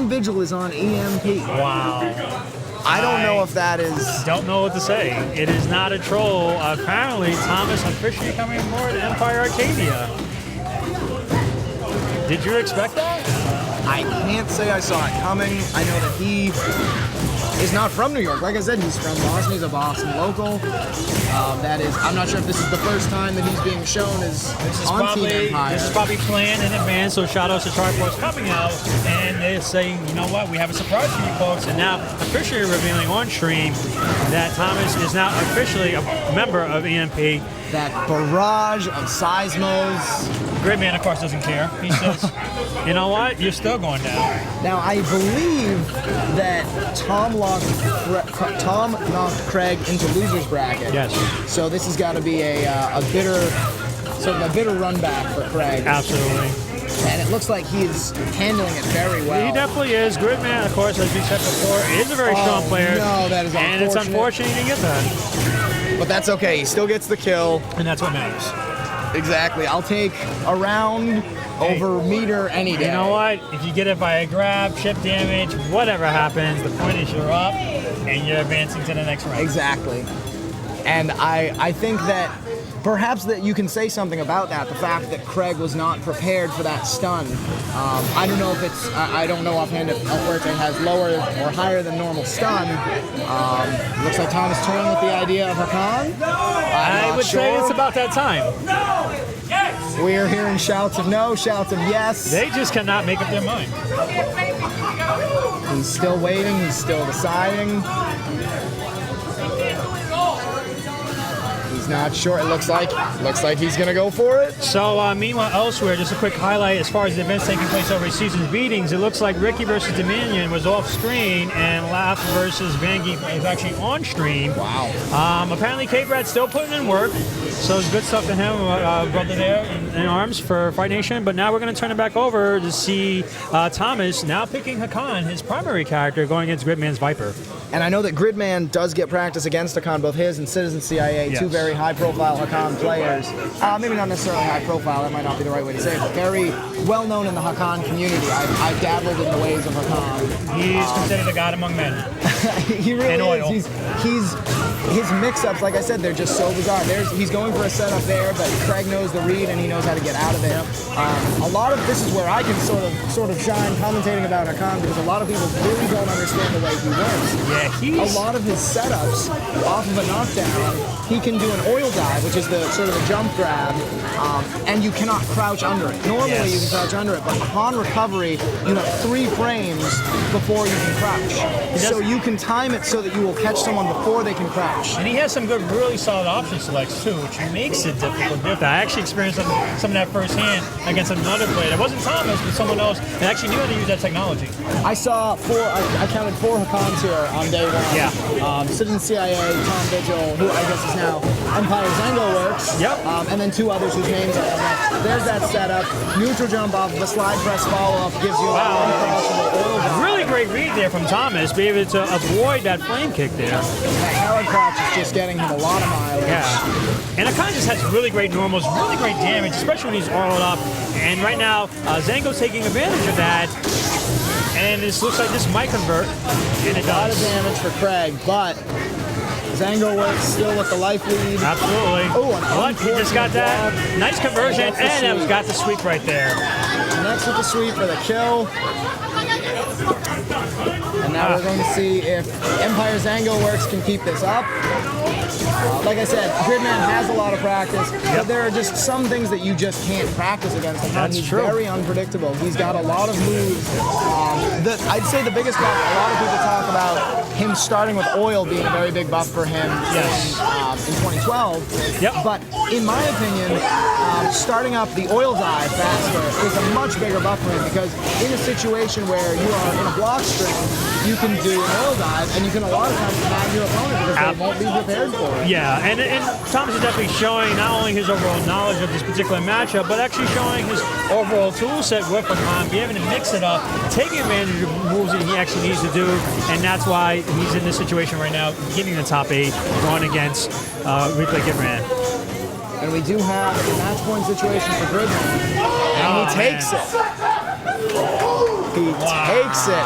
Tom Vigil is on EMP. Wow. I don't know if that is... Don't know what to say. It is not a troll. Apparently, Thomas officially coming aboard Empire Arcadia. Did you expect that? I can't say I saw it coming. I know that he is not from New York. Like I said, he's from Boston. He's a Boston local. That is, I'm not sure if this is the first time that he's being shown as on Team Empire. This is probably planned in advance, so shout out to Chartforce coming out, and they're saying, you know what, we have a surprise for you folks, and now officially revealing on stream that Thomas is now officially a member of EMP. That barrage of seismos. Gridman, of course, doesn't care. He says, you know what, you're still going down. Now, I believe that Tom knocked Craig into loser's bracket. Yes. So this has got to be a bitter run back for Craig. Absolutely. And it looks like he's handling it very well. He definitely is. Gridman, of course, as we said before, is a very strong player. No, that is unfortunate. And it's unfortunate he didn't get that. But that's okay. He still gets the kill. And that's what matters. Exactly. I'll take a round over meter any day. You know what? If you get it by a grab, chip damage, whatever happens, the point is you're up and you're advancing to the next round. Exactly. And I think that perhaps that you can say something about that, the fact that Craig was not prepared for that stun. I don't know if it's, I don't know offhand if El Fuerte has lower or higher than normal stun. Looks like Tom is toying with the idea of Hakan. I would say it's about that time. Yes. We are hearing shouts of no, shouts of yes. They just cannot make up their mind. He's still waiting, he's still deciding. He's not sure. It looks like he's gonna go for it. So meanwhile, elsewhere, just a quick highlight as far as the events taking place over season's beatings. It looks like Ricky versus Dominion was off screen, and Laugh versus Vangie is actually on stream. Wow. Apparently, K-Brad's still putting in work, so it's good stuff to him, brother there in arms for Fight Nation. But now we're gonna turn it back over to see Thomas now picking Hakan, his primary character, going against Gridman's Viper. And I know that Gridman does get practice against Hakan, both his and Citizen CIA, yes. Two very high-profile Hakan players. Maybe not necessarily high-profile, that might not be the right way to say it, but very well-known in the Hakan community. I've dabbled in the ways of Hakan. He's considered a god among men. He really and oil. is. His mix-ups, like I said, they're just so bizarre. He's going for a setup there, but Craig knows the read and he knows how to get out of it. A lot of this is where I can sort of shine commentating about Hakan, because a lot of people really don't understand the way he works. Yeah, a lot of his setups off of a knockdown, he can do an oil dive, which is the sort of a jump grab, and you cannot crouch under it. Normally you can crouch under it, but upon recovery, you have 3 frames before you can crouch. So you can time it so that you will catch someone before they can crouch. And he has some good, really solid option selects too, which makes it difficult. I actually experienced some of that firsthand against another player. It wasn't Thomas, but someone else that actually knew how to use that technology. I saw I counted 4 Hakans here on day 1. Yeah. Citizen CIA, Tom Vigil, who I guess is now Empire Xango Works. Yep. And then 2 others whose names I don't know. There's that setup. Neutral jump off of a slide press follow-up gives you an uncrossable oil dive. Really great read there from Thomas, be able to avoid that flame kick there. That Howard crouch is just getting him a lot of mileage. Yeah. And Hakan just has really great normals, really great damage, especially when he's oiled up. And right now, Xango's taking advantage of that. And this looks like this might convert. And it does. A lot of damage for Craig, but Xango Works still with the life lead. Absolutely. Oh, he just got that. Nice conversion, and that got the sweep right there. Next with the sweep for the kill. And now we're going to see if Empire Xango Works can keep this up. Like I said, Gridman has a lot of practice, but there are just some things that you just can't practice against him. That's He's true. very unpredictable. He's got a lot of moves. I'd say the biggest buff, a lot of people talk about him starting with oil being a very big buff for him in 2012. Yep. But in my opinion, starting up the oil dive faster is a much bigger buff for him, because in a situation where you are in a block string, you can do an oil dive, and you can a lot of times tag your opponent because they won't be prepared for it. Yeah, and Thomas is definitely showing not only his overall knowledge of this particular matchup, but actually showing his overall tool set with Hakan, being able to mix it up, taking advantage of moves that he actually needs to do, and that's why he's in this situation right now, getting the top 8, going against Replay Gridman. And we do have a match point situation for Gridman, and he takes it. He takes it.